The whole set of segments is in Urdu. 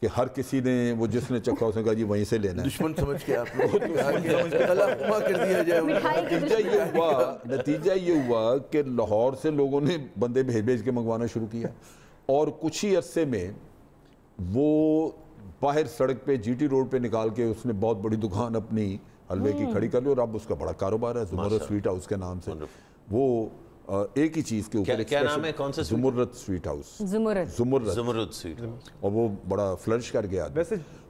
کہ ہر کسی نے وہ جس نے چکھا اس نے کہا جی وہیں سے لینا ہے. دشمن سمجھ کے آپ لوگ کر دیا جائے. نتیجہ یہ ہوا کہ لاہور سے لوگوں نے بندے بھیج کے منگوانا شروع کیا اور کچھ ہی عرصے میں وہ باہر سڑک پہ جی ٹی روڈ پہ نکال کے اس نے بہت بڑی دکان اپنی حلوے کی کھڑی کر لی اور اب اس کا بڑا کاروبار ہے زمرد سویٹ ہاؤس کے نام سے. وہ ایک ہی چیز کے اوپر کیا نام ہے کون سا زمرد سویٹ ہاؤس زمرد سویٹ اور وہ بڑا فلرش کر گیا.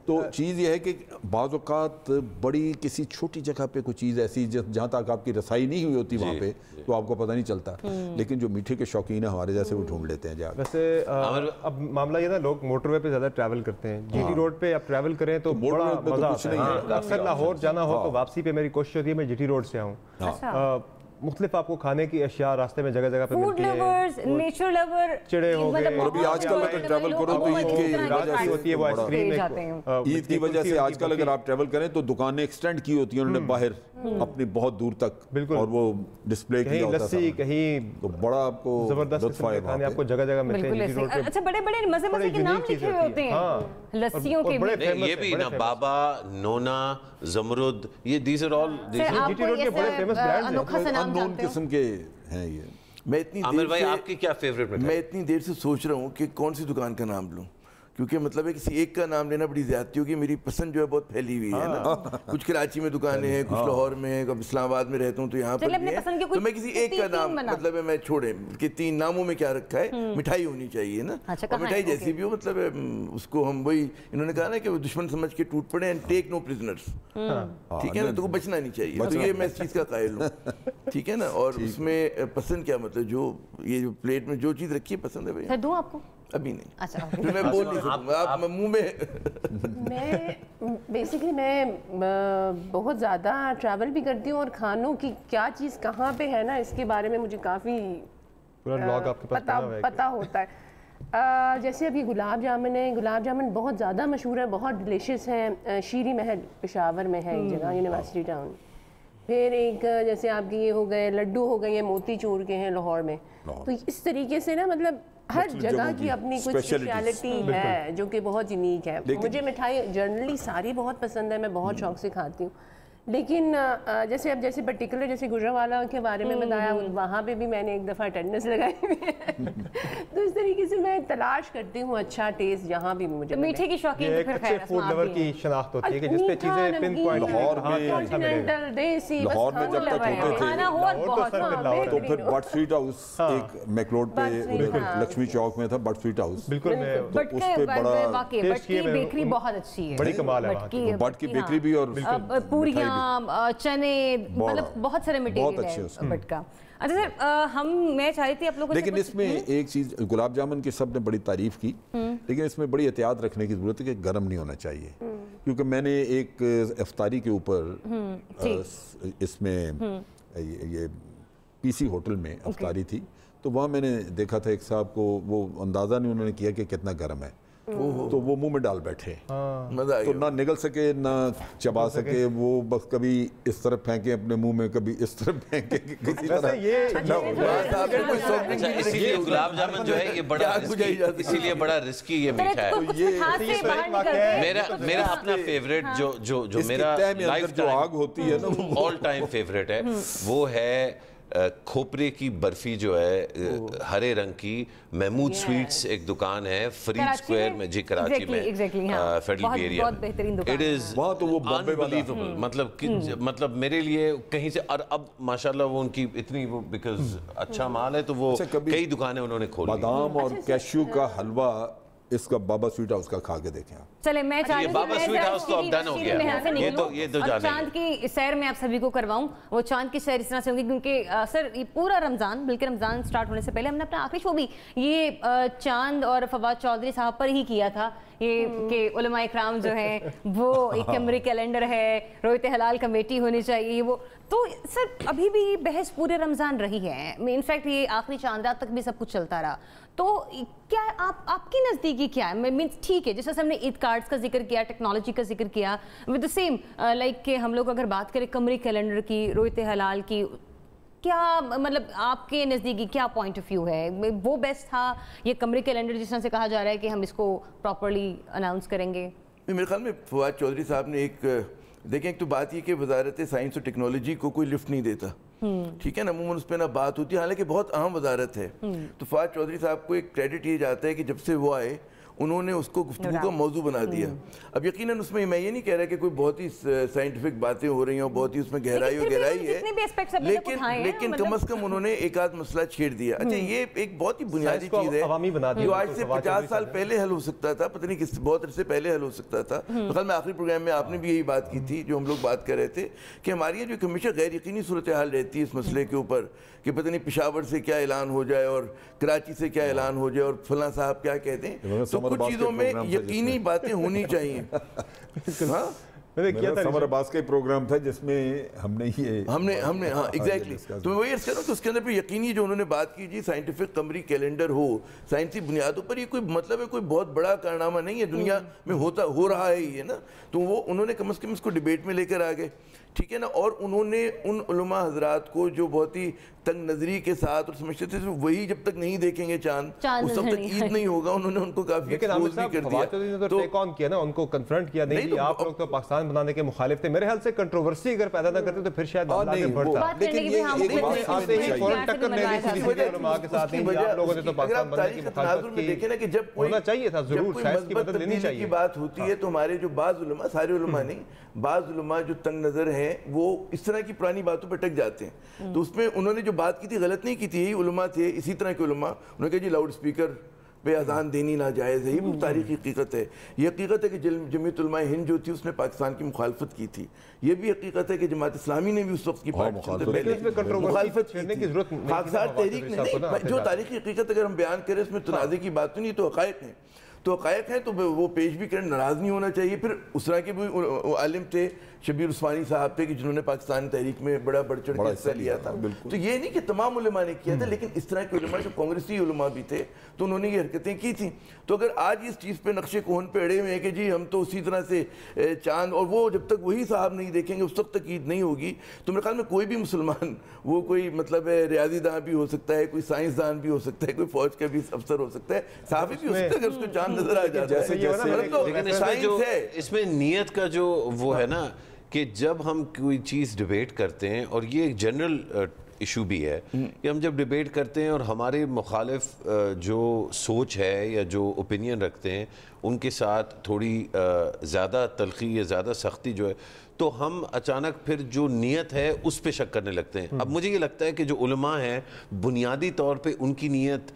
تو چیز یہ ہے کہ بعض اوقات بڑی کسی چھوٹی جگہ پہ کوئی چیز ایسی جہاں تک آپ کی رسائی نہیں ہوئی ہوتی وہاں پہ تو آپ کو پتہ نہیں چلتا, لیکن جو میٹھے کے شوقین ہیں ہمارے جیسے وہ ڈھونڈ لیتے ہیں جا. ویسے اب معاملہ یہ نا لوگ موٹر وے پہ زیادہ ٹریول کرتے ہیں, جی ٹی روڈ پہ آپ ٹریول کریں تو بڑا مزہ آتا ہے. اکثر لاہور جانا ہو تو واپسی پہ میری کوشش ہوتی ہے میں جی ٹی روڈ سے آؤں. مختلف آپ کو کھانے کی اشیاء راستے میں جگہ جگہ پہ ملتی ہے. فوڈ لورز, نیچر لور, چڑے ہو گئے. اور ابھی آج کل اگر ٹریول کرو تو عید کی وجہ سے ہوتی ہے وہ آئس کریم, عید کی وجہ سے آج کل اگر آپ ٹریول کریں تو دکانیں ایکسٹینڈ کی ہوتی ہیں انہوں نے باہر اپنی بہت دور تک اور وہ ڈسپلے کیا ہوتا ہے. لسی کہیں تو بڑا آپ کو زبردست قسم کے کھانے آپ کو جگہ جگہ ملتے ہیں جی ٹی روڈ پہ. اچھا بڑے بڑے مزے مزے کے نام لکھے ہوئے ہوتے ہیں لسیوں کے بھی. یہ بھی نا بابا, نونا, زمرد, یہ these are all G T road کے بڑے فیمس برانڈز ہیں, انون قسم کے ہیں. یہ میں اتنی عامر بھائی آپ کی کیا فیوریٹ مٹھائی؟ میں اتنی دیر سے سوچ رہا ہوں کہ کون سی دکان کا نام لوں, کیونکہ مطلب ہے کسی ایک کا نام لینا بڑی زیادتی ہوگی. میری پسند جو ہے بہت پھیلی ہوئی ہے نا, کچھ کراچی میں دکانیں ہیں, کچھ لاہور میں ہیں, اسلام آباد میں رہتا ہوں تو یہاں پر بھی ہے. تو میں کسی ایک کا نام مطلب ہے میں چھوڑے کہ 3 ناموں میں کیا رکھا ہے, مٹھائی ہونی چاہیے نا, اور مٹھائی جیسی بھی ہو مطلب اس کو ہم وہی انہوں نے کہا نا کہ وہ دشمن سمجھ کے ٹوٹ پڑے اینڈ ٹیک نو پرزنرز, ٹھیک ہے نا, تو وہ بچنا نہیں چاہیے. تو یہ میں اس چیز کا قائل ہوں, ٹھیک ہے نا. اور اس میں پسند کیا مطلب جو یہ جو پلیٹ میں جو چیز رکھی ہے پسند ہے بھائی دوں آپ کو ابھی نہیں. اچھا میں بول نہیں سکوں آپ منہ میں. میں بیسیکلی میں بہت زیادہ ٹریول بھی کرتی ہوں اور کھانوں کی کیا چیز کہاں پہ ہے نا اس کے بارے میں مجھے کافی پتہ ہوتا ہے. جیسے ابھی گلاب جامن ہے, گلاب جامن بہت زیادہ مشہور ہے, بہت ڈیلیشیس ہیں. شیری محل پشاور میں ہے ایک جگہ, یونیورسٹی ٹاؤن. پھر ایک جیسے آپ کے یہ ہو گئے لڈو ہو گئے, یہ موتی چور کے ہیں لاہور میں. تو اس طریقے سے نا مطلب ہر جگہ کی اپنی کچھ اسپیشلٹی ہے جو کہ بہت یونیک ہے. مجھے مٹھائی جنرلی ساری بہت پسند ہے, میں بہت شوق سے کھاتی ہوں. لیکن جیسے اب جیسے پرٹیکولر جیسے گجرانوالہ کے بارے میں بتایا, وہاں پہ بھی میں نے ایک دفعہ اٹینڈنس لگائی ہوئی ہے. تو اس طریقے سے میں تلاش کرتی ہوں اچھا ٹیسٹ جہاں بھی مجھے. میٹھے کی شوقین تو پھر خیر فوڈ لور کی شناخت ہوتی ہے کہ جس پہ چیزیں پن پوائنٹ کانٹیننٹل دیسی لاہور میں جب تک ہوتے کھانا ہو اور بہت تو پھر بٹ سویٹ ہاؤس ایک میکلوڈ پہ لکشمی چوک میں تھا بٹ سویٹ ہاؤس. بالکل بٹ کے واقعی بٹ کی بیکری بہت اچھی ہے, بڑی کمال ہے بٹ کی بیکری بھی اور پوریاں چنے مطلب بہت سارے مٹیریل ہے بٹ کا. اچھا سر میں چاہتی تھی آپ لوگوں سے, لیکن اس میں ایک چیز گلاب جامن کی سب نے بڑی تعریف کی, لیکن اس میں بڑی احتیاط رکھنے کی ضرورت ہے کہ گرم نہیں ہونا چاہیے. کیونکہ میں نے ایک افطاری کے اوپر اس میں یہ پی سی ہوٹل میں افطاری تھی, تو وہاں میں نے دیکھا تھا ایک صاحب کو وہ اندازہ نہیں انہوں نے کیا کہ کتنا گرم ہے, تو وہ منہ میں ڈال بیٹھے, تو نہ نگل سکے نہ چبا سکے, وہ بس کبھی اس طرف پھینکے اپنے منہ میں, کبھی اس طرف پھینکے کسی طرح. اسی لیے گلاب جامن جو ہے یہ بڑا اسی لیے بڑا رسکی یہ میٹھا ہے. میرا اپنا فیوریٹ جو میرا لائف جو آگ ہوتی ہے نا آل ٹائم فیوریٹ ہے وہ ہے کھوپرے کی برفی جو ہے ہرے رنگ کی. محمود سویٹس ایک دکان ہے فرید سکوئر میں, جی کراچی میں, فیڈرل کی ایریا میں. اٹ از انبلیویبل, مطلب میرے لیے کہیں سے. اور اب ماشاءاللہ وہ ان کی اتنی وہ بیکاز اچھا مال ہے تو وہ کئی دکانیں انہوں نے کھولی. بادام اور کیشیو کا حلوہ اس کا بابا سویٹ ہاؤس کا کھا کے دیکھیں آپ. چلے میں چاہتی ہوں بابا سویٹ ہاؤس تو اب ڈن ہو گیا, یہ تو جانے چاند کی سیر میں آپ سبھی کو کرواؤں. وہ چاند کی سیر اس طرح سے ہوگی کیونکہ سر یہ پورا رمضان, بلکہ رمضان سٹارٹ ہونے سے پہلے ہم نے اپنا آخری شو بھی یہ چاند اور فواد چودھری صاحب پر ہی کیا تھا, یہ کہ علماء اکرام جو ہیں وہ ایک قمری کیلنڈر ہے, رویت حلال کمیٹی ہونی چاہیے. وہ تو سر ابھی بھی بحث پورے رمضان رہی ہے, انفیکٹ یہ آخری چاند رات تک بھی سب کچھ چلتا رہا. تو کیا آپ کی نزدیکی کیا ہے؟ مینس ٹھیک ہے جیسے ہم نے عید کارڈز کا ذکر کیا, ٹیکنالوجی کا ذکر کیا, ود دا سیم لائک کہ ہم لوگ اگر بات کریں قمری کیلنڈر کی, رویت حلال کی, کیا مطلب آپ کے نزدیکی کیا پوائنٹ آف ویو ہے, وہ بیسٹ تھا یہ قمری کیلنڈر جس طرح سے کہا جا رہا ہے کہ ہم اس کو پراپرلی اناؤنس کریں گے؟ میرے خیال میں فواد چودھری صاحب نے دیکھیں ایک تو بات یہ کہ وزارت سائنس اور ٹیکنالوجی کو کوئی لفٹ نہیں دیتا, ٹھیک ہے نا, عموماً اس پہ نہ بات ہوتی ہے, حالانکہ بہت اہم وزارت ہے. تو فواد چودھری صاحب کو ایک کریڈٹ یہ جاتا ہے کہ جب سے وہ آئے انہوں نے اس کو گفتگو کا موضوع بنا دیا. اب یقیناً اس میں یہ نہیں کہہ رہا کہ کوئی بہت ہی سائنٹیفک باتیں ہو رہی ہیں اور بہت ہی اس میں گہرائی ہے, لیکن کم از کم انہوں نے ایک آدھ مسئلہ چھیڑ دیا. اچھا یہ ایک بہت ہی بنیادی چیز ہے جو آج سے 50 سال پہلے حل ہو سکتا تھا, پتہ نہیں کس بہت عرصے پہلے حل ہو سکتا تھا. بخیر میں آخری پروگرام میں آپ نے بھی یہی بات کی تھی جو ہم لوگ بات کر رہے تھے کہ ہماری جو ہمیشہ غیر یقینی صورتحال رہتی ہے اس مسئلے کے اوپر کہ پتہ نہیں پشاور سے کیا اعلان ہو جائے اور کراچی سے کیا اعلان ہو جائے اور فلاں صاحب کیا کہتے ہیں, تو کچھ چیزوں میں یقینی باتیں ہونی چاہیے. سمر عباس کا پروگرام تھا جس میں ہم نے ہاں ایگزیکٹلی, تو میں وہی عرض کر رہا ہوں کہ اس کے اندر پہ یقینی جو انہوں نے بات کی جی سائنٹیفک قمری کیلنڈر ہو سائنسی بنیادوں پر, یہ کوئی مطلب ہے کوئی بہت بڑا کارنامہ نہیں ہے, دنیا میں ہو رہا ہے یہ نا, تو وہ انہوں نے کم از کم اس کو ڈیبیٹ میں لے کر آ گئے, ٹھیک ہے نا. اور انہوں نے ان علماء حضرات کو جو بہت ہی تنگ نظری کے ساتھ اور سمجھتے تھے وہی جب تک نہیں دیکھیں گے چاند اس وقت تک عید نہیں ہوگا, انہوں نے ان کو کافی ایکسپوز بھی کر دیا. تو ٹیک آن کیا نا, ان کو کنفرنٹ کیا, نہیں آپ لوگ تو پاکستان بنانے کے مخالف تھے. میرے خیال سے کنٹروورسی اگر پیدا نہ کرتے تو پھر شاید معاملہ آگے بڑھتا. لیکن آتے ہی فوراً ٹکر لے لی تھی علماء کے ساتھ, نہیں آپ لوگوں نے تو پاکستان بنانے کی مخالفت کی. دیکھیں نا کہ جب ہونا چاہیے تھا ضرور, سائنس کی مدد لینی چاہیے. بات ہوتی ہے تو ہمارے جو بعض علماء, سارے علماء نہیں, بعض علماء جو تنگ نظر ہیں وہ اس طرح کی پرانی باتوں پہ ٹک جاتے ہیں. تو اس میں انہوں نے جو بات کی تھی غلط نہیں کی تھی, یہی علماء تھے اسی طرح کے علماء, انہوں نے کہا جی لاؤڈ سپیکر پہ اذان دینی ناجائز ہے. یہ تاریخی حقیقت ہے. یہ حقیقت ہے کہ جمعیت علماء ہند جو تھی اس نے پاکستان کی مخالفت کی تھی. یہ بھی حقیقت ہے کہ جماعت اسلامی نے بھی اس وقت کی مخالفت کی تھی. خاکسار تحریک نے نہیں, جو تاریخی حقیقت اگر ہم بیان کریں اس میں تنازع کی بات نہیں, تو حقائق ہیں, تو حقائق ہیں تو وہ پیش بھی کریں, ناراض نہیں ہونا چاہیے. پھر اس طرح کے بھی عالم تھے, شبیر عثمانی صاحب تھے کہ جنہوں نے پاکستان تحریک میں بڑا بڑھ چڑھ کے حصہ لیا تھا. تو یہ نہیں کہ تمام علماء نے کیا تھا, لیکن اس طرح کے علماء جو کانگریسی علماء بھی تھے تو انہوں نے یہ حرکتیں کی تھیں. تو اگر آج اس چیز پہ نقش کون پہ اڑے ہوئے ہیں کہ جی ہم تو اسی طرح سے چاند, اور وہ جب تک وہی صاحب نہیں دیکھیں گے اس وقت تک عید نہیں ہوگی, تو میرے خیال میں کوئی بھی مسلمان, وہ کوئی مطلب ہے ریاضی داں بھی ہو سکتا ہے, کوئی سائنس دان بھی ہو سکتا ہے, کوئی فوج کا بھی افسر ہو سکتا ہے, صحافی بھی ہو سکتا ہے, اگر اس کو چاند نظر آ جاتا ہے. اس میں نیت کا جو وہ ہے نا کہ جب ہم کوئی چیز ڈیبیٹ کرتے ہیں, اور یہ ایک جنرل ایشو بھی ہے کہ ہم جب ڈیبیٹ کرتے ہیں اور ہمارے مخالف جو سوچ ہے یا جو اوپینین رکھتے ہیں ان کے ساتھ تھوڑی زیادہ تلخی یا زیادہ سختی جو ہے, تو ہم اچانک پھر جو نیت ہے اس پہ شک کرنے لگتے ہیں. اب مجھے یہ لگتا ہے کہ جو علماء ہیں بنیادی طور پہ ان کی نیت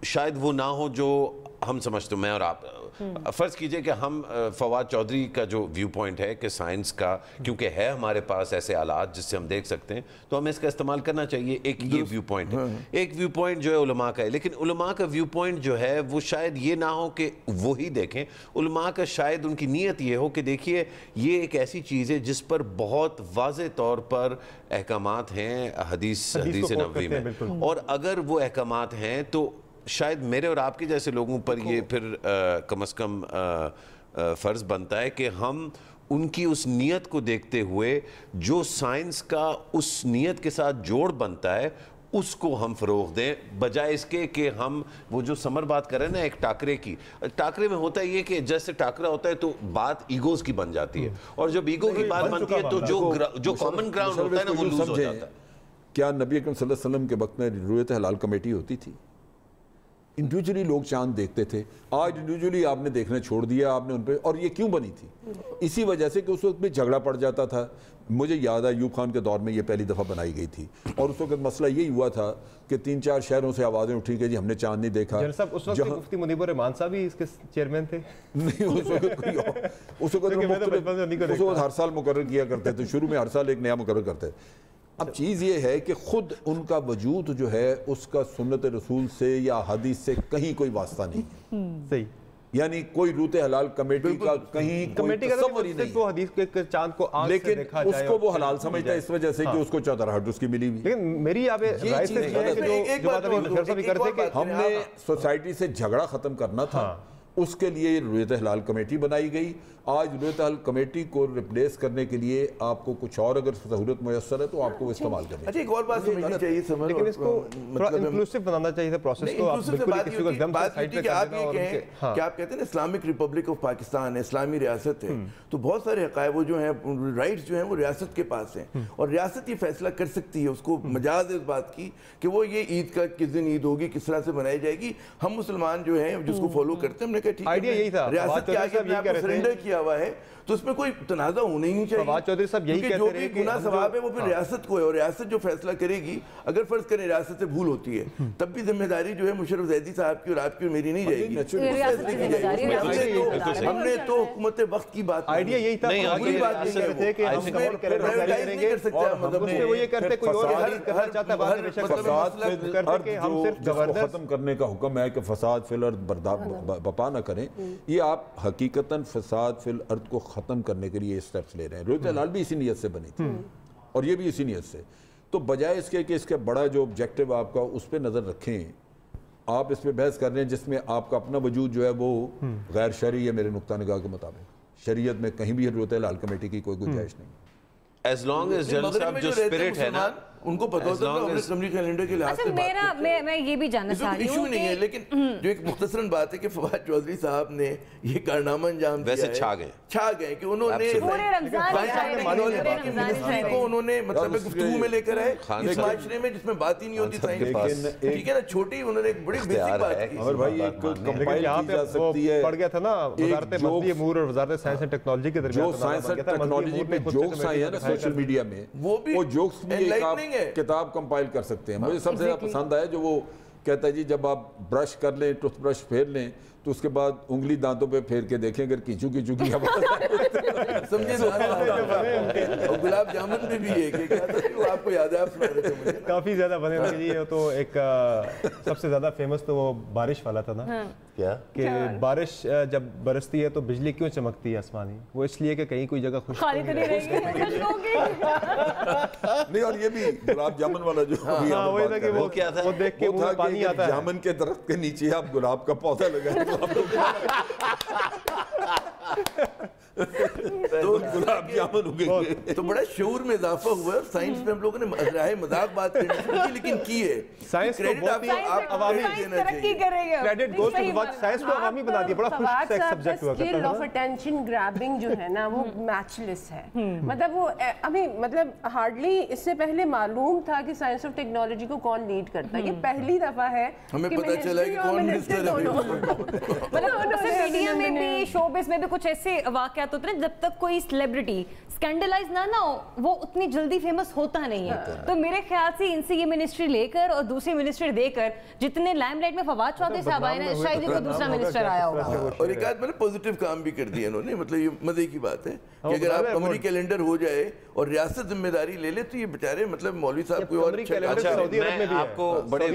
شاید وہ نہ ہو جو ہم سمجھتے ہیں. میں اور آپ فرض کیجئے کہ ہم فواد چودھری کا جو ویو پوائنٹ ہے کہ سائنس کا کیونکہ ہے ہمارے پاس ایسے آلات جس سے ہم دیکھ سکتے ہیں تو ہمیں اس کا استعمال کرنا چاہیے, ایک یہ ویو پوائنٹ ہے. ایک ویو پوائنٹ جو ہے علماء کا ہے, لیکن علماء کا ویو پوائنٹ جو ہے وہ شاید یہ نہ ہو کہ وہی دیکھیں. علماء کا شاید ان کی نیت یہ ہو کہ دیکھیے یہ ایک ایسی چیز ہے جس پر بہت واضح طور پر احکامات ہیں حدیث نبوی میں, اور اگر وہ احکامات ہیں تو شاید میرے اور آپ کے جیسے لوگوں پر یہ پھر کم از کم فرض بنتا ہے کہ ہم ان کی اس نیت کو دیکھتے ہوئے جو سائنس کا اس نیت کے ساتھ جوڑ بنتا ہے اس کو ہم فروغ دیں, بجائے اس کے کہ ہم وہ جو سمر بات کر رہے ہیں نا ایک ٹاکرے کی. ٹاکرے میں ہوتا ہے یہ کہ جیسے ٹاکرا ہوتا ہے تو بات ایگوز کی بن جاتی ہے, اور جب ایگو کی بات بنتی ہے تو جو کامن گراؤنڈ ہوتا ہے نا وہ لوز ہو جاتا ہے. کیا نبی اکرم صلی اللہ علیہ وسلم کے وقت میں رؤیت ہلال کمیٹی ہوتی تھی؟ انڈیویجولی لوگ چاند دیکھتے تھے. آج انڈیویجولی آپ نے دیکھنا چھوڑ دیا, آپ نے ان پہ, اور یہ کیوں بنی تھی؟ اسی وجہ سے کہ اس وقت میں جھگڑا پڑ جاتا تھا. مجھے یاد ہے ایوب خان کے دور میں یہ پہلی دفعہ بنائی گئی تھی, اور اس وقت مسئلہ یہی ہوا تھا کہ 3-4 شہروں سے آوازیں اٹھی کہ جی ہم نے چاند نہیں دیکھا. اس وقت مفتی منیب الرحمان صاحب ہی اس کے چیئرمین تھے. نہیں, اس وقت کوئی اور, اس وقت ہر سال مقرر کیا کرتے تھے, شروع میں ہر سال ایک نیا مقرر کرتے. اب چیز یہ ہے کہ خود ان کا وجود جو ہے اس کا سنت رسول سے یا حدیث سے کہیں کوئی واسطہ نہیں ہے. صحیح, یعنی کوئی روت حلال کمیٹی کا کہیں کوئی تصور ہی نہیں, وہ حدیث کے چاند کو آنکھ سے دیکھا جائے, لیکن اس کو وہ حلال سمجھتا ہے اس وجہ سے کہ اس کو چادر اس کی ملی ہوئی. لیکن میری آپ رائے سے جو بات ابھی ظفر صاحب کرتے کہ ہم نے سوسائٹی سے جھگڑا ختم کرنا تھا, اس کے لیے رویت ہلال کمیٹی بنائی گئی. آج رویت ہلال کمیٹی کو ریپلیس کرنے کے لیے آپ کو کچھ اور اگر سہولت میسر ہے تو آپ کو استعمال کرنی چاہیے. ایک اور بات سمجھنی چاہیے سمر, لیکن اس کو تھوڑا انکلوسیو بنانا چاہیے تھا پروسیس کو. آپ بالکل کسی کو دم سے سائڈ پہ آپ یہ کہیں کہ آپ کہتے ہیں نا اسلامک ریپبلک آف پاکستان ہے, اسلامی ریاست ہے, تو بہت سارے حقائق وہ جو ہیں رائٹس جو ہیں وہ ریاست کے پاس ہیں, اور ریاست یہ فیصلہ کر سکتی ہے. اس کو مجاز ہے اس بات کی کہ وہ یہ عید کا کس دن عید ہوگی, کس طرح سے منائی جائے گی. ہم مسلمان جو ہیں جس کو فالو کرتے ہیں, ہم نے کہا ٹھیک ہے ریاست کے آگے اپنے آپ کو سرنڈر کیا ہوا ہے, تو اس میں کوئی تنازع ہونا ہی نہیں چاہیے. فواد چودھری صاحب یہی کہتے جو بھی گناہ ثواب ہے وہ پھر ریاست کو ہے, اور ریاست جو فیصلہ کرے گی, اگر فرض کریں ریاست سے بھول ہوتی ہے تب بھی ذمہ داری جو ہے مشرف زیدی صاحب کی اور آپ کی اور میری نہیں جائے گی. ہم نے تو حکومت وقت کی بات, آئیڈیا یہی تھا پوری بات یہ ہے کہ ہم نہیں کر سکتے. وہ یہ کرتے کوئی اور کرنا چاہتا ہے بعد میں ختم کرنے کا حکم ہے کہ فساد فی الارض بپا نہ کریں. یہ آپ حقیقتاً فساد فی الارض کو ختم کرنے کے لیے اسٹیپس لے رہے ہیں. رویت ہلال بھی اسی نیت سے بنی تھی اور یہ بھی اسی نیت سے. تو بجائے اس کے کہ اس کے بڑا جو آبجیکٹو آپ کا اس پہ نظر رکھیں, آپ اس پہ بحث کر رہے ہیں جس میں آپ کا اپنا وجود جو ہے وہ غیر شرعی ہے. میرے نقطہ نگاہ کے مطابق شریعت میں کہیں بھی رویت ہلال کمیٹی کی کوئی گنجائش نہیں. ایز لانگ ایز جنرل صاحب جو اسپرٹ ہے نا, ان کو پتہ ہوتا ہے اسمبلی کیلنڈر کے لحاظ سے بات کرتے ہیں. میں یہ بھی جاننا چاہ رہی ہوں, ایشو نہیں ہے, لیکن جو ایک مختصراً بات ہے کہ فواد چودھری صاحب نے یہ کارنامہ انجام دیا ہے, ویسے چھا گئے کہ انہوں نے پورے رمضان کو انہوں نے مطلب گفتگو میں لے کر آئے اس معاشرے میں جس میں بات ہی نہیں ہوتی سائنس, ٹھیک ہے نا, چھوٹی انہوں نے ایک بڑی بیسک بات کی. اور بھائی ایک کمپائل کی جا سکتی ہے, پڑ گیا تھا نا وزارت مدنی امور اور وزارت سائنس اینڈ ٹیکنالوجی کے درمیان, جو سائنس اینڈ ٹیکنالوجی میں جوکس آئے ہیں نا سوشل میڈیا میں, وہ جوکس بھی ایک آپ کتاب کمپائل کر سکتے ہیں. مجھے سب سے زیادہ پسند آیا جو وہ کہتا ہے جی جب آپ برش کر لیں, ٹوتھ برش پھیر لیں, تو اس کے بعد انگلی دانتوں پہ پھیر کے دیکھیں اگر کیچو کی آواز سمجھے. اور گلاب جامن میں بھی ہے کہ وہ آپ کو یاد ہے, آپ سنا رہے تھے مجھے کافی زیادہ بنے ہوئے جی. تو ایک سب سے زیادہ فیمس تو وہ بارش والا تھا نا, کیا کہ بارش جب برستی ہے تو بجلی کیوں چمکتی ہے آسمانی, وہ اس لیے کہ کہیں کوئی جگہ خشک نہیں. اور یہ بھی گلاب جامن والا جو وہ کیا تھا, وہ دیکھ کے منہ میں پانی آتا ہے. جامن کے درخت کے نیچے آپ گلاب کا پودا لگائیں تو گلاب جامن ہو گئے. تو بڑا شعور میں اضافہ ہوا ہے, اور سائنس میں ہم لوگوں نے راہ مذاق بات کرنی شروع کی, لیکن کی ہے سائنس کو بہت ہی عوامی کریڈٹ گوز ٹو وقت سائنس کو عوامی بنا دیا. بڑا خوش سبجیکٹ ہوا کرتا ہے. اسکل آف اٹینشن گرابنگ جو ہے نا وہ میچ لیس ہے. مطلب وہ ابھی مطلب ہارڈلی اس سے پہلے معلوم تھا کہ سائنس آف ٹیکنالوجی کو کون لیڈ کرتا ہے. یہ پہلی دفعہ ہے ہمیں پتہ چلا کہ کون منسٹر ہے. مطلب میڈیا میں بھی شو بز میں بھی کچھ ایسے واقعات ہوتے ہیں جب تک کوئی سیلیبریٹی اسکینڈلائز نہ ہو وہ اتنی جلدی فیمس ہوتا نہیں ہے. تو میرے خیال سے ان سے یہ منسٹری لے کر اور دوسری منسٹری دے کر جتنے لائم لائٹ میں فواد چودھری صاحب آئے نا, شاید کوئی دوسرا منسٹر آیا ہوگا. اور ایک آدھ میں پوزیٹیو کام بھی کر دیا انہوں نے. مطلب یہ مزے کی بات ہے کہ اگر آپ قمری کیلنڈر ہو جائے اور ریاست ذمہ داری لے لے تو یہ بیچارے مطلب مولوی صاحب کوئی اور. میں آپ کو بڑے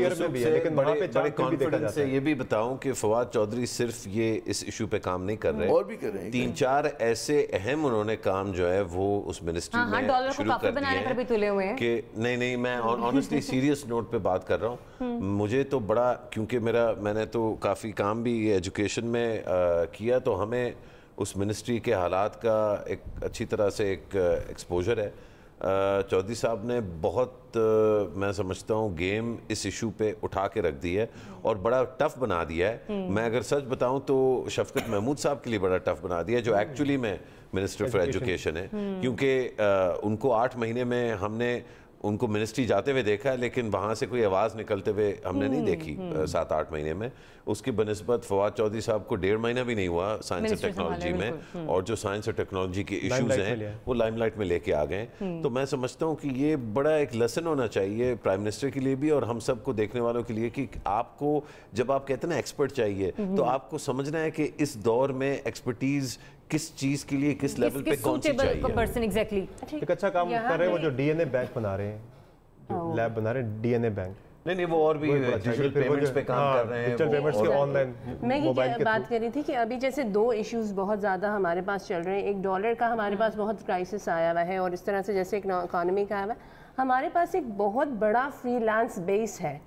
کانفیڈنس سے یہ بھی بتاؤں کہ فواد چودھری صرف یہ اس ایشو پہ کام نہیں کر رہے, اور بھی کر رہے ہیں. 3-4 ایسے اہم انہوں نے کام جو ہے وہ اس منسٹری میں شروع کر دیے ہیں کہ نہیں میں آنیسٹلی سیریس نوٹ پہ بات کر رہا ہوں. مجھے تو بڑا, کیونکہ میں نے تو کافی کام بھی ایجوکیشن میں کیا, تو ہمیں اس منسٹری کے حالات کا ایک اچھی طرح سے ایک ایکسپوجر ہے. چودھری صاحب نے بہت میں سمجھتا ہوں گیم اس ایشو پہ اٹھا کے رکھ دی ہے اور بڑا ٹف بنا دیا ہے. میں اگر سچ بتاؤں تو شفقت محمود صاحب کے لیے بڑا ٹف بنا دیا ہے جو ایکچولی میں منسٹر فار ایجوکیشن ہے, کیونکہ ان کو 8 مہینے میں ہم نے ان کو منسٹری جاتے ہوئے دیکھا ہے, لیکن وہاں سے کوئی آواز نکلتے ہوئے ہم نے نہیں دیکھی 7-8 مہینے میں. اس کی بنسبت فواد چودھری صاحب کو 1.5 مہینہ بھی نہیں ہوا سائنس اور ٹیکنالوجی میں, اور جو سائنس اور ٹیکنالوجی کے ایشوز ہیں وہ لائم لائٹ میں لے کے آ گئے. تو میں سمجھتا ہوں کہ یہ بڑا ایک لیسن ہونا چاہیے پرائم منسٹر کے لیے بھی اور ہم سب کو دیکھنے والوں کے لیے, کہ آپ کو جب آپ کہتے ہیں نا ایکسپرٹ چاہیے, تو آپ کو سمجھنا ہے کہ اس دور میں ایکسپرٹیز کس چیز کے لیے کس لیول پہ کون سی چاہیے. ایک اچھا کام کر رہے ہیں وہ جو ڈی این اے بینک بنا رہے ہیں, جو لیب بنا رہے ہیں ڈی این اے بینک. نہیں وہ اور بھی ڈیجیٹل پیمنٹس پہ کام کر رہے ہیں, ڈیجیٹل پیمنٹس کے آن لائن. میں یہ بات کر رہی تھی کہ ابھی جیسے 2 ایشوز بہت زیادہ ہمارے پاس چل رہے ہیں. ایک ڈالر کا ہمارے پاس بہت کرائسس آیا ہوا ہے, اور اس طرح سے جیسے اکانومی کا آیا ہوا ہے. ہمارے پاس ایک بہت بڑا فری لانس بیس ہے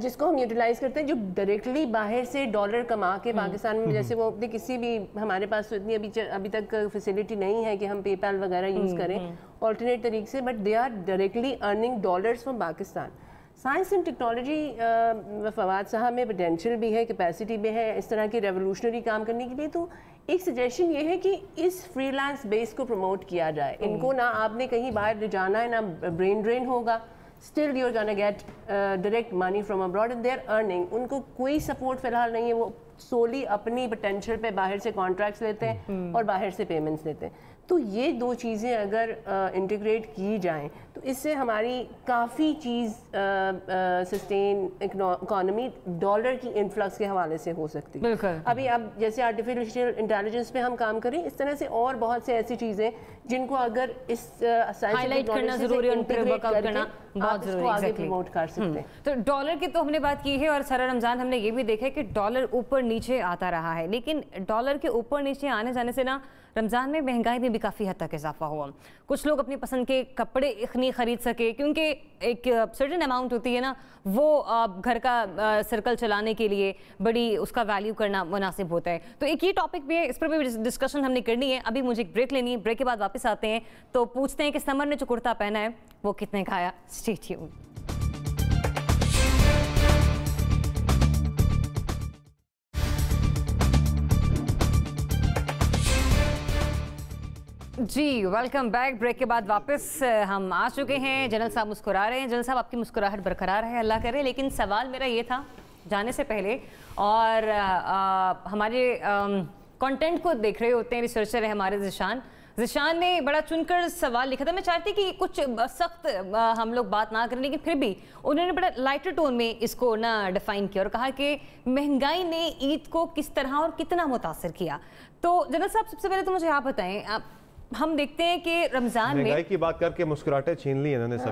جس کو ہم یوٹیلائز کرتے ہیں، جو ڈائریکٹلی باہر سے ڈالر کما کے پاکستان میں، جیسے وہ اپنے کسی بھی، ہمارے پاس تو اتنی ابھی تک فیسلٹی نہیں ہے کہ ہم پے پیل وغیرہ یوز کریں آلٹرنیٹ طریقے سے، but they are directly earning dollars from Pakistan. Science and technology Fawad صاحب میں پوٹینشیل بھی ہے، کیپیسٹی بھی ہے اس طرح کی ریولوشنری کام کرنے کے لیے. تو ایک سجیشن یہ ہے کہ اس فری لانس بیس کو پروموٹ کیا جائے. ان کو نہ آپ نے کہیں باہر لے جانا ہے، نہ برین ڈرین ہوگا. Still you are gonna get direct money from abroad and they are earning. ان کو کوئی سپورٹ فی الحال نہیں ہے، وہ سولی اپنی پوٹینشیل پہ باہر سے کانٹریکٹس لیتے ہیں اور باہر سے پیمنٹس لیتے ہیں. تو یہ دو چیزیں اگر انٹیگریٹ کی جائیں تو اس سے ہماری کافی چیز سسٹین اکانومی ڈالر کی انفلکس کے حوالے سے ہو سکتی ہے. ابھی اب جیسے آرٹیفیشیل انٹیلیجنس پہ ہم کام کریں، اس طرح سے اور بہت سے ایسی چیزیں جن کو اگر اس ہائیلائٹ کرنا ضروری ہے، ان پر ورک آؤٹ کرنا بہت ضروری ہے، آگے پروموٹ کر سکتے ہیں. تو ڈالر کی تو ہم نے بات کی ہے، اور سارا رمضان ہم نے یہ بھی دیکھا ہے کہ ڈالر اوپر نیچے آتا رہا ہے. لیکن ڈالر کے اوپر نیچے آنے جانے سے نا رمضان میں مہنگائی میں بھی کافی حد تک اضافہ ہوا. کچھ لوگ اپنی پسند کے کپڑے نہیں خرید سکے کیونکہ ایک سرٹن اماؤنٹ ہوتی ہے نا، وہ گھر کا سرکل چلانے کے لیے بڑی اس کا ویلیو کرنا مناسب ہوتا ہے. تو ایک یہ ٹاپک بھی ہے، اس پر بھی ڈسکشن ہم نے کرنی ہے. ابھی مجھے ایک بریک لینی ہے، بریک کے بعد واپس آتے ہیں تو پوچھتے ہیں کہ سمر نے جو کرتا پہنا ہے وہ کتنے کا آیا. Stay tuned. جی ویلکم بیک. بریک کے بعد واپس ہم آ چکے ہیں. جنرل صاحب مسکرا رہے ہیں. جنرل صاحب آپ کی مسکراہٹ برقرار ہے، اللہ کرے. لیکن سوال میرا یہ تھا جانے سے پہلے، اور ہمارے کنٹینٹ کو دیکھ رہے ہوتے ہیں ریسرچر ہے ہمارے ذیشان نے بڑا چن کر سوال لکھا تھا. میں چاہتی کہ کچھ سخت ہم لوگ بات نہ کریں، لیکن پھر بھی انہوں نے بڑا لائٹر ٹون میں اس کو نہ ڈیفائن کیا اور کہا کہ مہنگائی نے عید کو کس طرح اور کتنا متاثر کیا. تو جنرل صاحب سب سے پہلے تو مجھے آپ بتائیں، ہم دیکھتے ہیں کہ رمضان میں مہنگائی کی بات کر کے مسکراہٹیں چھین لی انہوں نے سب.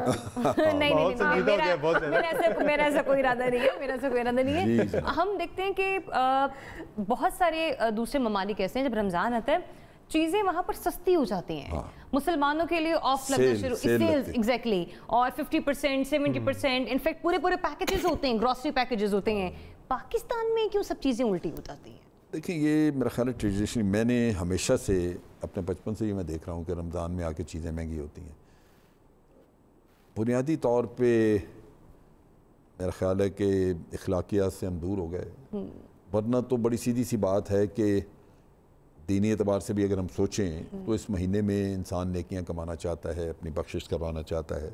میرا ایسا کوئی ارادہ نہیں ہے. ہم دیکھتے ہیں کہ بہت سارے دوسرے ممالک ایسے ہیں جب رمضان آتا ہے چیزیں وہاں پر سستی ہو جاتی ہیں. مسلمانوں کے لیے آف لگنا شروع، سیلز ایگزیکٹلی، اور 50%, 70%، انفیکٹ پورے پیکیجز ہوتے ہیں، گروسری پیکیجز ہوتے ہیں. پاکستان میں کیوں سب چیزیں الٹی ہو جاتی ہیں؟ دیکھیں یہ میرا خیال ہے ٹریڈیشنلی میں نے ہمیشہ سے اپنے بچپن سے یہ میں دیکھ رہا ہوں کہ رمضان میں آ کے چیزیں مہنگی ہوتی ہیں. بنیادی طور پہ میرا خیال ہے کہ اخلاقیات سے ہم دور ہو گئے، ورنہ تو بڑی سیدھی سی بات ہے کہ دینی اعتبار سے بھی اگر ہم سوچیں تو اس مہینے میں انسان نیکیاں کمانا چاہتا ہے، اپنی بخشش کروانا چاہتا ہے.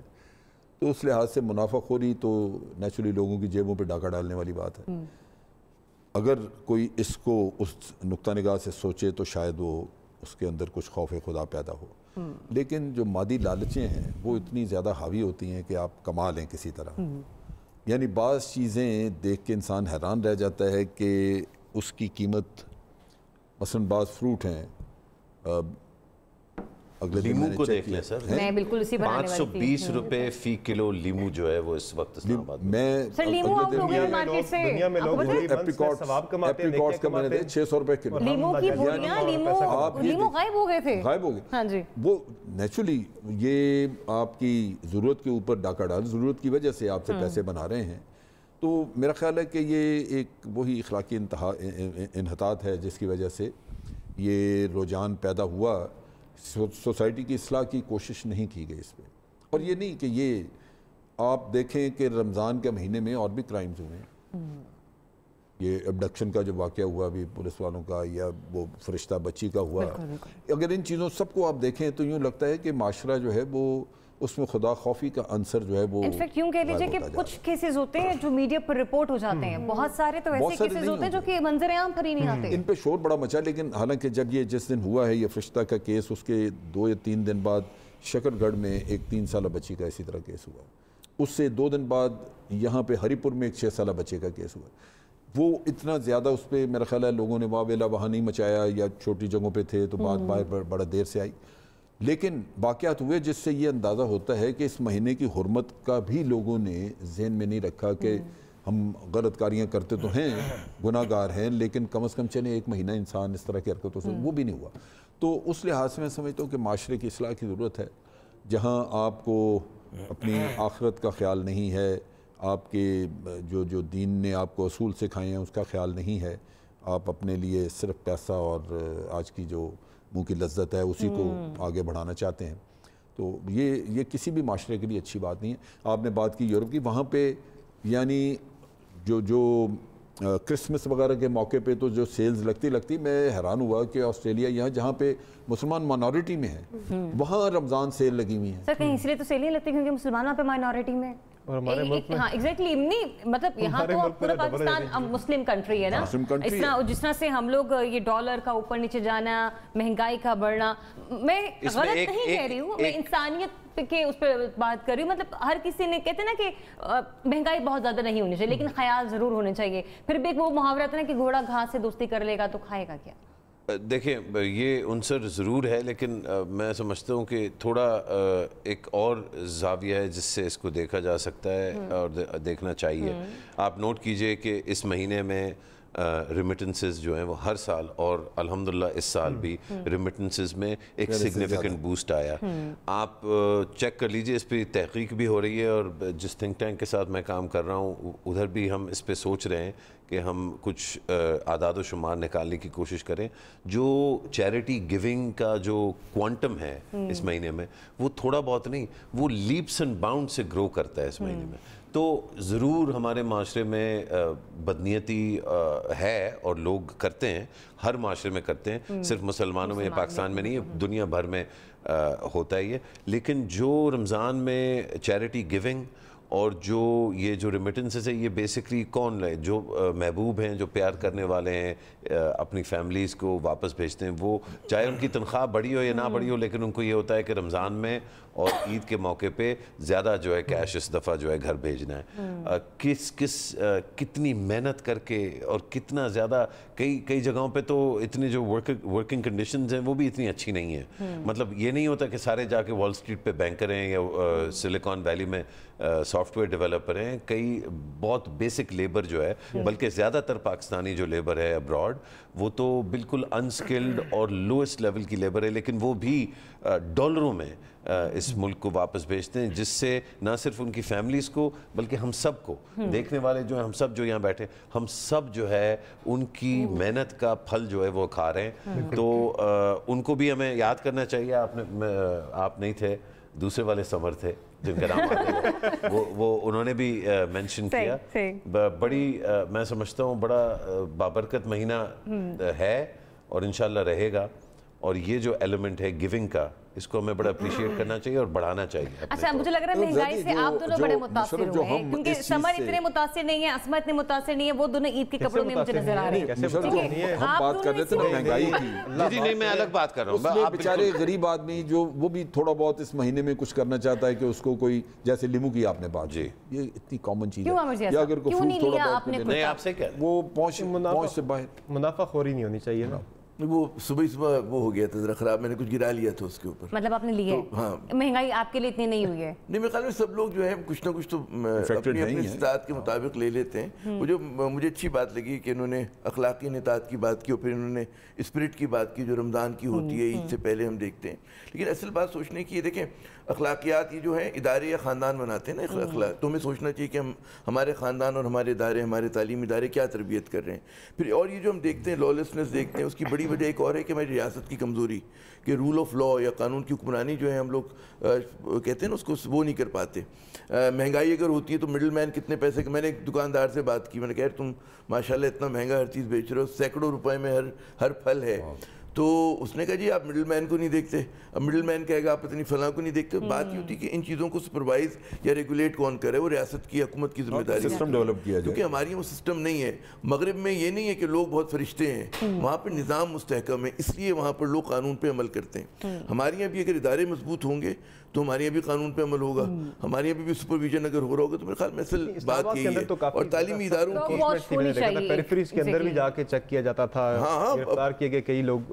تو اس لحاظ سے منافع خوری تو نیچرلی لوگوں کی جیبوں پہ ڈاکہ ڈالنے والی بات ہے. اگر کوئی اس کو اس نقطہ نگاہ سے سوچے تو شاید وہ اس کے اندر کچھ خوف خدا پیدا ہو. لیکن جو مادی لالچیں ہیں وہ اتنی زیادہ حاوی ہوتی ہیں کہ آپ کما لیں کسی طرح. یعنی بعض چیزیں دیکھ کے انسان حیران رہ جاتا ہے کہ اس کی قیمت، مثلا بعض فروٹ ہیں، اگلے لیمو کو دیکھ لیں سر، میں بالکل اسی بنانے والی تھی. 520 روپے فی کلو لیمو جو ہے وہ اس وقت اسلام آباد میں سر لیمو آپ لوگوں نے مارکیٹ سے دنیا میں لوگ ایپریکاٹس کا میں نے دے 600 روپے کلو. لیمو کی بوریاں، لیمو غائب ہو گئے تھے. ہاں جی، وہ نیچرلی یہ آپ کی ضرورت کے اوپر ڈاکہ ڈال، ضرورت کی وجہ سے آپ سے پیسے بنا رہے ہیں. تو میرا خیال ہے کہ یہ ایک وہی اخلاقی انحطاط ہے جس کی وجہ سے یہ رجحان پیدا ہوا. سوسائٹی کی اصلاح کی کوشش نہیں کی گئی اس پہ. اور یہ نہیں کہ یہ آپ دیکھیں کہ رمضان کے مہینے میں اور بھی کرائمز ہوئے ہیں. یہ ابڈکشن کا جو واقعہ ہوا بھی پولیس والوں کا، یا وہ فرشتہ بچی کا ہوا، اگر ان چیزوں سب کو آپ دیکھیں تو یوں لگتا ہے کہ معاشرہ جو ہے وہ اس میں خدا خوفی کا عنصر جو ہے وہ انفیکٹ یوں کہہ لیجیے کہ کچھ کیسز ہوتے ہیں جو میڈیا پر رپورٹ ہو جاتے ہیں، بہت سارے تو ایسے کیسز ہوتے ہیں جو کہ منظر عام پر ہی نہیں آتے. ان پہ شور بڑا مچا. لیکن حالانکہ جب یہ جس دن ہوا ہے یہ فرشتہ کا کیس، اس کے 2 یا 3 دن بعد شکر گڑھ میں ایک 3 سالہ بچی کا اسی طرح کیس ہوا. اس سے 2 دن بعد یہاں پہ ہری پور میں ایک 6 سالہ بچے کا کیس ہوا. وہ اتنا زیادہ اس پہ میرا خیال ہے لوگوں نے واویلا وہاں نہیں مچایا، یا چھوٹی جگہوں پہ تھے تو بات باہر بڑا دیر سے آئی. لیکن واقعات ہوئے جس سے یہ اندازہ ہوتا ہے کہ اس مہینے کی حرمت کا بھی لوگوں نے ذہن میں نہیں رکھا کہ ہم غلط کاریاں کرتے تو ہیں، گناہ گار ہیں، لیکن کم از کم چلیں ایک مہینہ انسان اس طرح کی حرکتوں سے، وہ بھی نہیں ہوا. تو اس لحاظ سے میں سمجھتا ہوں کہ معاشرے کی اصلاح کی ضرورت ہے. جہاں آپ کو اپنی آخرت کا خیال نہیں ہے، آپ کے جو دین نے آپ کو اصول سکھائے ہیں اس کا خیال نہیں ہے، آپ اپنے لیے صرف پیسہ اور آج کی جو منہ کی لذت ہے اسی کو آگے بڑھانا چاہتے ہیں، تو یہ کسی بھی معاشرے کے لیے اچھی بات نہیں ہے۔ آپ نے بات کی یورپ کی، وہاں پہ یعنی جو کرسمس وغیرہ کے موقع پہ تو جو سیلز لگتی میں حیران ہوا کہ آسٹریلیا یہاں جہاں پہ مسلمان مائنورٹی میں ہے وہاں رمضان سیل لگی ہوئی ہیں۔ سر کہیں اس لیے تو سیل نہیں لگتی کیونکہ مسلمان وہاں پہ مائنورٹی میں، اور ہمارے ملک میں ہاں ایگزیکٹلی نہیں، مطلب یہاں تو پورا پاکستان مسلم کنٹری ہے نا، جس طرح سے ہم لوگ یہ ڈالر کا اوپر نیچے جانا، مہنگائی کا بڑھنا، میں غلط نہیں کہہ رہی ہوں، میں انسانیت کہ اس پہ بات کر رہی ہوں، مطلب ہر کسی نے کہتے ہیں نا کہ مہنگائی بہت زیادہ نہیں ہونی چاہیے لیکن خیال ضرور ہونے چاہیے، پھر بھی ایک وہ محاورہ ہے نا کہ گھوڑا گھاس سے دوستی کر لے گا تو کھائے گا کیا؟ دیکھیں یہ عنصر ضرور ہے، لیکن میں سمجھتا ہوں کہ تھوڑا ایک اور زاویہ ہے جس سے اس کو دیکھا جا سکتا ہے اور دیکھنا چاہیے۔ آپ نوٹ کیجئے کہ اس مہینے میں ریمیٹنسز جو ہیں وہ ہر سال، اور الحمدللہ اس سال بھی ریمیٹنسز میں ایک سگنیفیکنٹ بوسٹ آیا۔ آپ چیک کر لیجئے، اس پہ تحقیق بھی ہو رہی ہے، اور جس تھنک ٹینک کے ساتھ میں کام کر رہا ہوں ادھر بھی ہم اس پہ سوچ رہے ہیں کہ ہم کچھ اعداد و شمار نکالنے کی کوشش کریں۔ جو چیریٹی گیونگ کا جو کوانٹم ہے اس مہینے میں، وہ تھوڑا بہت نہیں، وہ لیپس اینڈ باؤنڈ سے گرو کرتا ہے اس مہینے میں۔ تو ضرور ہمارے معاشرے میں بدنیتی ہے اور لوگ کرتے ہیں، ہر معاشرے میں کرتے ہیں، صرف مسلمانوں میں یا پاکستان میں نہیں ہے، دنیا بھر میں ہوتا ہے یہ، لیکن جو رمضان میں چیریٹی گیونگ اور جو یہ جو ریمیٹنسز ہے، یہ بیسکلی کون ہے؟ جو محبوب ہیں، جو پیار کرنے والے ہیں، اپنی فیملیز کو واپس بھیجتے ہیں، وہ چاہے ان کی تنخواہ بڑی ہو یا نہ بڑی ہو، لیکن ان کو یہ ہوتا ہے کہ رمضان میں اور عید کے موقع پہ زیادہ جو ہے کیش اس دفعہ جو ہے گھر بھیجنا ہے۔ کتنی محنت کر کے اور کتنا زیادہ، کئی جگہوں پہ تو اتنے جو ورکنگ کنڈیشنز ہیں وہ بھی اتنی اچھی نہیں ہیں، مطلب یہ نہیں ہوتا کہ سارے جا کے وال اسٹریٹ پہ بینکر ہیں یا سلیکان ویلی میں سافٹ ویئر ڈیولپر ہیں، کئی بہت بیسک لیبر جو ہے، بلکہ زیادہ تر پاکستانی جو لیبر ہے ابراڈ وہ تو بالکل انسکلڈ اور لوئسٹ لیول کی لیبر ہے، لیکن وہ بھی ڈالروں میں اس ملک کو واپس بھیجتے ہیں، جس سے نہ صرف ان کی فیملیز کو بلکہ ہم سب کو، دیکھنے والے جو ہیں، ہم سب جو یہاں بیٹھے، ہم سب جو ہے ان کی محنت کا پھل جو ہے وہ کھا رہے ہیں۔ تو ان کو بھی ہمیں یاد کرنا چاہیے۔ آپ نہیں تھے، دوسرے والے سمر تھے جن کا نام آتے ہیں، وہ انہوں نے بھی مینشن کیا۔ بڑی میں سمجھتا ہوں بڑا بابرکت مہینہ ہے اور انشاءاللہ رہے گا، اور یہ جو ایلیمنٹ ہے گیونگ کا، اس کو ہمیں بڑا اپریشیٹ کرنا چاہیے اور بڑھانا چاہیے۔ اچھا مجھے لگ رہا ہے مہنگائی سے آپ دونوں بڑے متاثر ہوئے ہیں، کیونکہ سمر اتنے متاثر نہیں ہیں، اسما اتنے متاثر نہیں ہیں، وہ دونوں عید کے کپڑوں میں مجھے نظر آ رہے ہیں۔ ہم بات کر رہے تھے نا مہنگائی کی، جی نہیں میں الگ بات کر رہا ہوں، اس میں بیچارے غریب آدمی جو وہ بھی تھوڑا بہت اس مہینے میں کچھ کرنا چاہتا ہے کہ اس کو کوئی، جیسے لیمو کی آپ نے بات، جی یہ اتنی کامن چیز ہے، یا اگر کوئی فروٹ تھوڑا بہت نہیں، آپ سے کیا وہ پہنچ سے باہر منافع خوری نہیں ہونی چاہیے نا۔ وہ صبح وہ ہو گیا تھا ذرا خراب، میں نے کچھ گرا لیا تھا اس کے اوپر۔ مطلب آپ نے لی ہے؟ ہاں، مہنگائی آپ کے لیے اتنی نہیں ہوئی ہے؟ نہیں، میرے خیال میں سب لوگ جو ہے کچھ نہ کچھ تو اپنی استطاعت کے مطابق لے لیتے ہیں۔ وہ جو مجھے اچھی بات لگی کہ انہوں نے اخلاقی انطاعت کی بات کی اور پھر انہوں نے اسپرٹ کی بات کی جو رمضان کی ہوتی ہے، عید سے پہلے ہم دیکھتے ہیں، لیکن اصل بات سوچنے کی یہ دیکھیں، اخلاقیات یہ جو ہے ادارے یا خاندان بناتے ہیں نا اخلاق، تو ہمیں سوچنا چاہیے کہ ہمارے خاندان اور ہمارے ادارے، ہمارے تعلیمی ادارے کیا تربیت کر رہے ہیں۔ پھر اور یہ جو ہم دیکھتے ہیں لالیسنس دیکھتے ہیں، اس کی بڑی وجہ ایک اور ہے کہ ہماری ریاست کی کمزوری، کہ رول آف لا یا قانون کی حکمرانی جو ہے ہم لوگ کہتے ہیں نا اس کو وہ نہیں کر پاتے۔ مہنگائی اگر ہوتی ہے تو مڈل مین کتنے پیسے، میں نے ایک دکاندار سے بات کی، میں نے کہا تم ماشاءاللہ اتنا مہنگا ہر چیز بیچ رہے ہو، سینکڑوں روپے میں ہر پھل ہے، تو اس نے کہا جی آپ مڈل مین کو نہیں دیکھتے، اب مڈل مین کہے گا آپ اتنی فلاں کو نہیں دیکھتے۔ بات یہ ہوتی ہے کہ ان چیزوں کو سپروائز یا ریگولیٹ کون کرے، وہ ریاست کی حکومت کی ذمہ داری ہے، سسٹم ڈیولپ کیا جائے، کیونکہ ہماری وہ سسٹم نہیں ہے۔ مغرب میں یہ نہیں ہے کہ لوگ بہت فرشتے ہیں، وہاں پہ نظام مستحکم ہے، اس لیے وہاں پر لوگ قانون پہ عمل کرتے ہیں۔ ہمارے یہاں بھی اگر ادارے مضبوط ہوں گے تو ہمارے یہاں بھی قانون پہ عمل ہوگا، ہمارے یہاں بھی سپرویژن اگر ہو رہا ہوگا، تو میرے خیال میں اصل بات یہی ہے۔ اور تعلیمی اداروں کی پیریفریز کے اندر بھی جا کے چیک کیا جاتا تھا، گرفتار کیے گئے کئی لوگ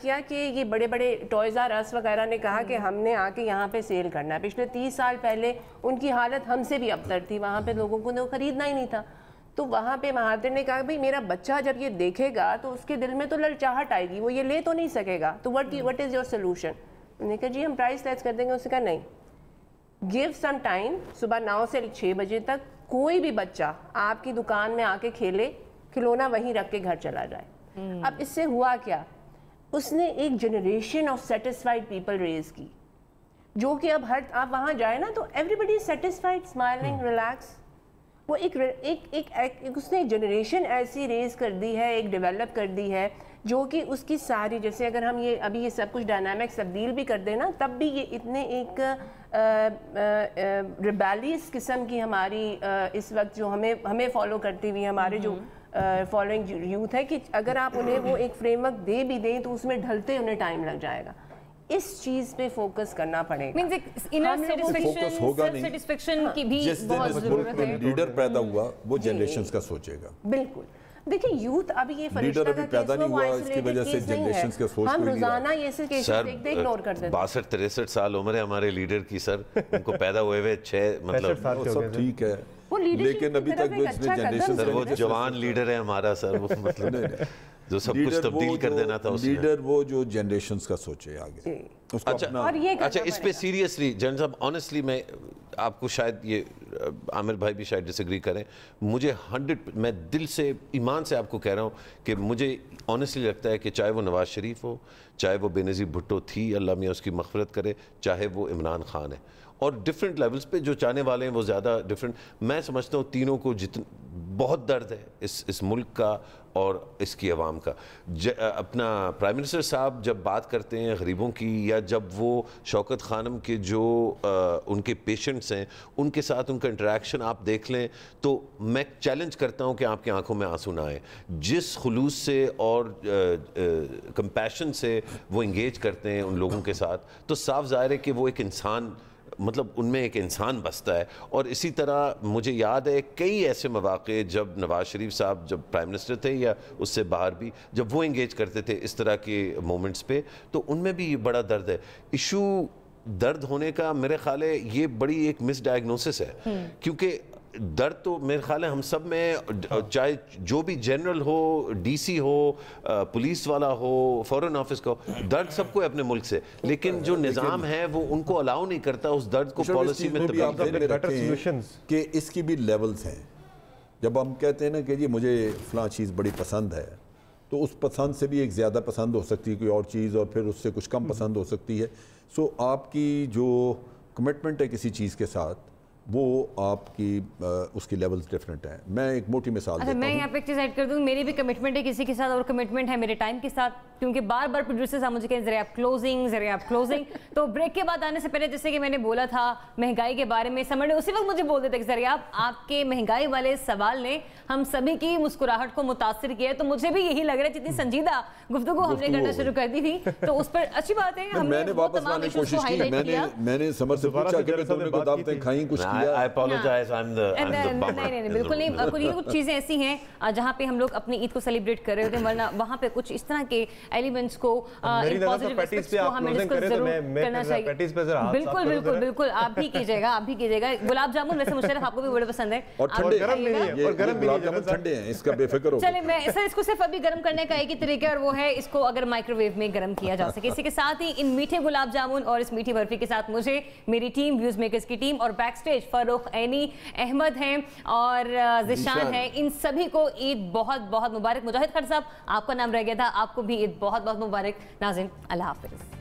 کیا کہ یہ بڑے بڑے ٹوائز آر اس وغیرہ نے کہا کہ ہم نے آ کے یہاں پہ سیل کرنا ہے. پچھلے 30 سال پہلے ان کی حالت ہم سے بھی ابتر تھی, وہاں پہ لوگوں کو خریدنا ہی نہیں تھا. تو وہاں پہ مہاتر نے کہا بھئی میرا بچہ جب یہ دیکھے گا تو اس کے دل میں تو للچاہٹ آئے گی, وہ یہ لے تو نہیں سکے گا, تو what is your solution؟ انہوں نے کہا جی ہم پرائس لیس کر دیں گے. اس نے کہا نہیں, give some time, صبح 9 سے 6 بجے تک کوئی بھی بچہ آپ کی دکان میں آ کے کھیلے, کھلونا وہیں رکھ کے گھر چلا جائے. اب اس سے ہوا کیا, اس نے ایک generation of satisfied people raise کی, جو کہ اب ہر آپ وہاں جائیں نا تو everybody is satisfied, smiling, relax. وہ ایک اس نے جنریشن ایسی ریز کر دی ہے, ایک ڈیولپ کر دی ہے, جو کہ اس کی ساری, جیسے اگر ہم یہ ابھی یہ سب کچھ ڈائنامکس تبدیل بھی کر دیں نا, تب بھی یہ اتنے ایک ریبیلیس قسم کی ہماری اس وقت جو ہمیں فالو کرتی ہوئی ہمارے جو فالوئنگ یوتھ ہے, کہ اگر آپ انہیں وہ ایک فریم ورک دے بھی دیں تو اس میں ڈھلتے انہیں ٹائم لگ جائے گا. اس چیز پہ فوکس کرنا پڑے گا. جس دن لیڈر پیدا ہوا وہ جنریشنز کا سوچے گا. بالکل. دیکھیں یوتھ ابھی یہ فرشتہ کا کیس وہ آئسولیٹڈ کیس نہیں ہے, ہم روزانہ یہ سے کیسز دیکھتے اگنور کر دیتے. 62-63 سال عمر ہے ہمارے لیڈر کی سر, ان کو پیدا ہوئے ہوئے 6 مطلب سب ٹھیک ہے, لیکن ابھی تک سر وہ جوان لیڈر ہے ہمارا سر, وہ مطلب جو سب کچھ تبدیل کر دینا تھا اس لیڈر, وہ جو جنریشنز کا سوچے آگے. اچھا اس پہ سیریسلی جنرل صاحب آنیسٹلی میں آپ کو شاید یہ عامر بھائی بھی شاید ڈس ایگری کریں, مجھے 100 میں دل سے ایمان سے آپ کو کہہ رہا ہوں کہ مجھے آنیسٹلی لگتا ہے کہ چاہے وہ نواز شریف ہو, چاہے وہ بینظیر بھٹو تھی, اللہ میاں اس کی مغفرت کرے, چاہے وہ عمران خان ہے, اور ڈیفرنٹ لیولز پہ جو چاہنے والے ہیں وہ زیادہ ڈیفرنٹ. میں سمجھتا ہوں تینوں کو بہت درد ہے اس ملک کا اور اس کی عوام کا. اپنا پرائم منسٹر صاحب جب بات کرتے ہیں غریبوں کی, یا جب وہ شوکت خانم کے جو ان کے پیشنٹس ہیں ان کے ساتھ ان کا انٹریکشن آپ دیکھ لیں, تو میں چیلنج کرتا ہوں کہ آپ کی آنکھوں میں آنسو نہ آئیں. جس خلوص سے اور کمپیشن سے وہ انگیج کرتے ہیں ان لوگوں کے ساتھ, تو صاف ظاہر ہے کہ وہ ایک انسان, مطلب ان میں ایک انسان بستا ہے. اور اسی طرح مجھے یاد ہے کئی ایسے مواقع جب نواز شریف صاحب جب پرائم منسٹر تھے یا اس سے باہر بھی, جب وہ انگیج کرتے تھے اس طرح کے مومنٹس پہ, تو ان میں بھی بڑا درد ہے. ایشو درد ہونے کا میرے خیال ہے یہ بڑی ایک مس ڈائگنوسس ہے, کیونکہ درد تو میرے خیال ہے ہم سب میں, چاہے جو بھی جنرل ہو, ڈی سی ہو, پولیس والا ہو, فورن آفس کا ہو, درد سب کو ہے اپنے ملک سے, لیکن جو نظام ہے وہ ان کو الاؤ نہیں کرتا اس درد کو پالیسی میں تبدیل کریں, کہ اس کی بھی لیولز ہیں. جب ہم کہتے ہیں نا کہ جی مجھے فلاں چیز بڑی پسند ہے, تو اس پسند سے بھی ایک زیادہ پسند ہو سکتی ہے کوئی اور چیز, اور پھر اس سے کچھ کم پسند ہو سکتی ہے. سو آپ کی جو کمٹمنٹ ہے کسی چیز کے ساتھ, وہ آپ کی اس کی لیولز ڈیفرنٹ ہیں. میں ایک موٹی مثال دیتا ہوں. میں یہاں پہ ایک چیز ایڈ کر دوں, میری بھی کمٹمنٹ ہے کسی کے ساتھ, اور کمٹمنٹ ہے میرے ٹائم کے ساتھ, کیونکہ بار بار پروڈیوسرز آپ مجھے کہیں ذرا آپ کلوزنگ تو بریک کے بعد آنے سے پہلے جیسے کہ میں نے بولا تھا مہنگائی کے بارے میں, سمر نے اسی وقت مجھے بول دیتے کہ ذرا آپ کے مہنگائی والے سوال نے ہم سبھی کی مسکراہٹ کو متاثر کیا ہے. تو مجھے بھی یہی لگ رہا ہے جتنی سنجیدہ گفتگو ہم نے کرنا شروع کر دی تھی, تو اس پر اچھی بات ہے میں نے واپس لانے کی کوشش کی. میں نے سمر سے پوچھا کہ تم نے کو دعوتیں کھائیں, کچھ کیا؟ نہیں بالکل نہیں. یہ کچھ چیزیں ایسی ہیں جہاں پہ ہم لوگ اپنی عید کو سیلیبریٹ کر رہے ہوتے ہیں, ورنہ وہاں پہ کچھ اس طرح کے ایلیمنٹس کو پازیٹیو ایسپیکٹس کو ہمیں ڈسکس ضرور کرنا چاہیے. بالکل آپ بھی کیجیے گا. گلاب جامن ویسے مشرف آپ کو بھی بڑے پسند ہے, اور ٹھنڈے ہیں, اس کا بے فکر ہو. چلے میں سر اس کو صرف ابھی گرم کرنے کا ایک ہی طریقہ, اور وہ ہے اس کو اگر مائکرو ویو میں گرم کیا جا سکے. اسی کے ساتھ ہی ان میٹھے گلاب جامن اور اس میٹھی برفی کے ساتھ مجھے, میری ٹیم, ویوز میکرز کی ٹیم, اور بیک سٹیج فاروق عینی, احمد ہیں اور ذیشان ہیں, ان سبھی کو عید بہت بہت مبارک. مجاہد خان صاحب آپ کا نام رہ گیا تھا, آپ کو بھی عید بہت بہت مبارک. ناظرین اللہ حافظ.